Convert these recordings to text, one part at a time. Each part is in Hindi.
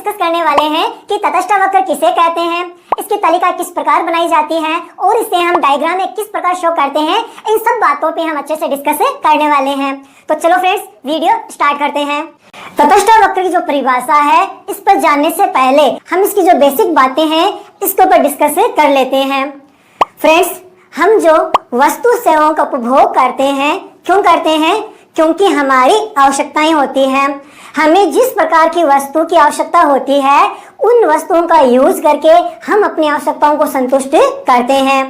डिस्कस करने वाले हैं कि तटस्थ वक्र किसे कहते हैं, इसकी तालिका किस प्रकार बनाई जाती है और इसे हम डायग्राम में किस प्रकार शो करते हैं। इन सब बातों पे हम अच्छे से डिस्कस करने वाले हैं। तो चलो फ्रेंड्स, वीडियो स्टार्ट करते हैं। तटस्थ वक्र की जो परिभाषा है, इस पर जानने से पहले हम इसकी जो बेसिक बातें हैं इसके ऊपर डिस्कस कर लेते हैं। फ्रेंड्स, हम जो वस्तु सेवाओं का उपभोग करते हैं, क्यों करते हैं? क्योंकि हमारी आवश्यकताएं होती हैं। हमें जिस प्रकार की वस्तु की आवश्यकता होती है, उन वस्तुओं का यूज करके हम अपनी आवश्यकताओं को संतुष्ट करते हैं।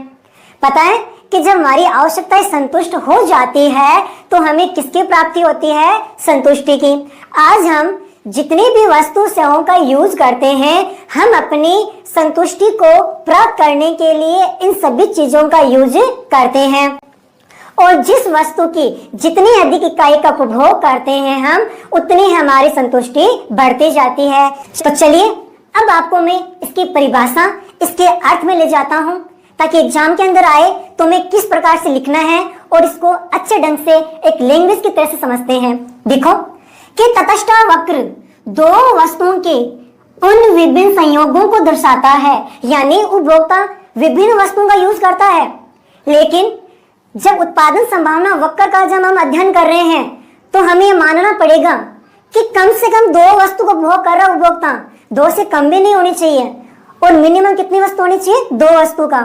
पता है कि जब हमारी आवश्यकताएं संतुष्ट हो जाती है तो हमें किसकी प्राप्ति होती है? संतुष्टि की। आज हम जितनी भी वस्तु सेवाओं का यूज करते हैं, हम अपनी संतुष्टि को प्राप्त करने के लिए इन सभी चीजों का यूज करते हैं। और जिस वस्तु की जितनी अधिक इकाई का उपभोग करते हैं हम, उतनी हमारी संतुष्टि बढ़ती जाती है। तो चलिए अब आपको मैं इसकी परिभाषा, इसके अर्थ में ले जाता हूँ, ताकि एग्जाम के अंदर आए तो मैं किस प्रकार से लिखना है और इसको अच्छे ढंग से एक लैंग्वेज की तरह से समझते हैं। देखो कि तटस्थ वक्र दो वस्तुओं के उन विभिन्न संयोगों को दर्शाता है, यानी उपभोक्ता विभिन्न वस्तुओं का यूज करता है, लेकिन जब उत्पादन संभावना वक्र का जब हम अध्ययन कर रहे हैं तो हमें यह मानना पड़ेगा कि कम से कम दो वस्तु को उपभोग कर रहा उपभोक्ता, दो से कम भी नहीं होनी चाहिए, और मिनिमम कितनी वस्तु होनी चाहिए? दो वस्तु का।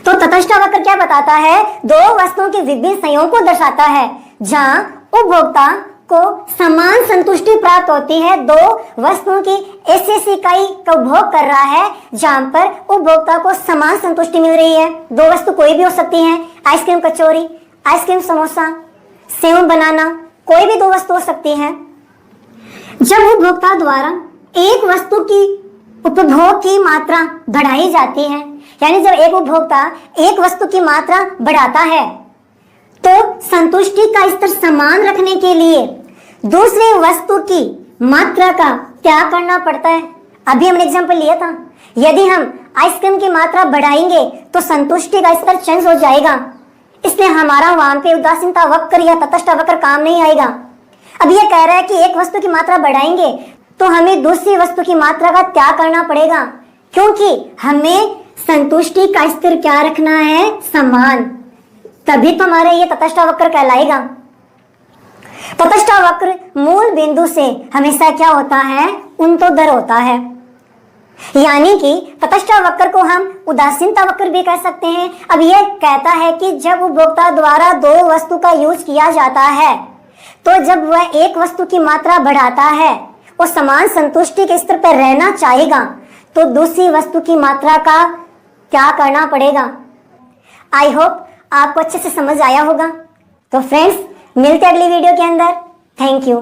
तो तटस्थ वक्र क्या बताता है? दो वस्तुओं के विभिन्न संयोग को दर्शाता है, जहां उपभोक्ता को समान संतुष्टि प्राप्त होती है। दो वस्तुओं की ऐसी इकाई का उपभोग कर रहा है जहां पर उपभोक्ता को समान संतुष्टि मिल रही है। दो वस्तु कोई भी हो सकती है, आइसक्रीम कचौरी, आइसक्रीम समोसा, सेव बनाना, कोई भी दो वस्तु हो सकती है। जब उपभोक्ता द्वारा एक वस्तु की उपभोग की मात्रा बढ़ाई जाती है, यानी जब एक उपभोक्ता एक वस्तु की मात्रा बढ़ाता है, तो संतुष्टि का स्तर समान रखने के लिए दूसरे वस्तु की मात्रा का त्याग करना पड़ता है। अभी हमने एग्जांपल लिया था, यदि हम आइसक्रीम की मात्रा बढ़ाएंगे तो संतुष्टि का स्तर चेंज हो जाएगा, इसलिए हमारा वहां पे उदासीनता वक्र या तटस्थ वक्र काम नहीं आएगा। अब यह कह रहा है कि एक वस्तु की मात्रा बढ़ाएंगे तो हमें दूसरी वस्तु की मात्रा का त्याग करना पड़ेगा, क्योंकि हमें संतुष्टि का स्तर क्या रखना है? समान। तभी तो हमारे ये तटस्थ वक्र कहलाएगा। तटस्थ वक्र मूल बिंदु से हमेशा क्या होता है? उन्नतोदर होता है, यानी कि तटस्थ वक्र को हम उदासीनता वक्र भी कह सकते हैं। अब यह कहता है कि जब उपभोक्ता द्वारा दो वस्तु का यूज किया जाता है, तो जब वह एक वस्तु की मात्रा बढ़ाता है और समान संतुष्टि के स्तर पर रहना चाहेगा, तो दूसरी वस्तु की मात्रा का क्या करना पड़ेगा। आई होप आपको अच्छे से समझ आया होगा। तो फ्रेंड्स, मिलते अगली वीडियो के अंदर। Thank you.